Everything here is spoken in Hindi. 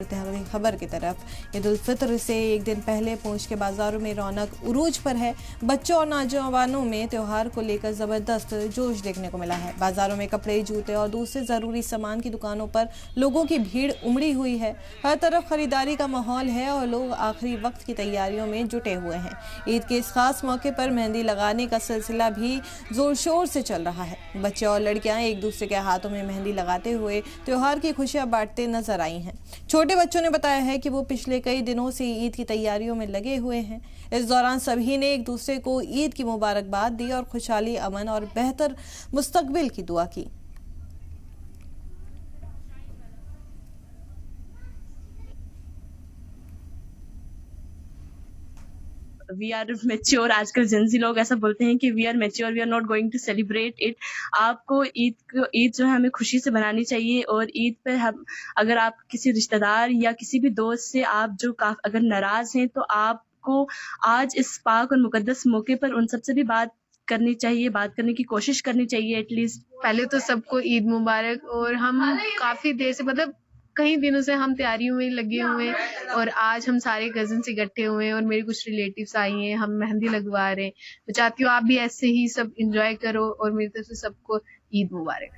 करते हैं अगली खबर की तरफ। ईद उल फित्र से एक दिन पहले पूंछ के बाजारों में रौनक उरूज पर है। बच्चों और नौजवानों में त्योहार को लेकर जबरदस्त जोश देखने को मिला है। बाजारों में कपड़े, जूते और दूसरे जरूरी सामान की दुकानों पर लोगों की भीड़ उमड़ी हुई है। हर तरफ खरीदारी का माहौल है और लोग आखिरी वक्त की तैयारियों में जुटे हुए हैं। ईद के इस खास मौके पर मेहंदी लगाने का सिलसिला भी जोर शोर से चल रहा है। बच्चे और लड़कियां एक दूसरे के हाथों में मेहंदी लगाते हुए त्योहार की खुशियां बांटते नजर आई हैं। छोटे बच्चों ने बताया है कि वो पिछले कई दिनों से ईद की तैयारियों में लगे हुए हैं। इस दौरान सभी ने एक दूसरे को ईद की मुबारकबाद दी और खुशहाली, अमन और बेहतर मुस्तकबिल की दुआ की। We are mature. आजकल जेंजी लोग ऐसा बोलते हैं कि we are mature, we are not going to celebrate it. आपको ईद जो है हमें खुशी से मनानी चाहिए। और ईद पे हम अगर आप किसी रिश्तेदार या किसी भी दोस्त से आप जो अगर नाराज हैं तो आपको आज इस पाक और मुकद्दस मौके पर उन सबसे भी बात करनी चाहिए, बात करने की कोशिश करनी चाहिए एटलीस्ट। पहले तो सबको ईद मुबारक। और हम काफी देर से कई दिनों से हम तैयारियों में लगे हुए हैं और आज हम सारे कजिन्स इकट्ठे हुए हैं और मेरे कुछ रिलेटिव्स आई हैं, हम मेहंदी लगवा रहे हैं। तो चाहती हूँ आप भी ऐसे ही सब एंजॉय करो और मेरी तरफ से सबको ईद मुबारक।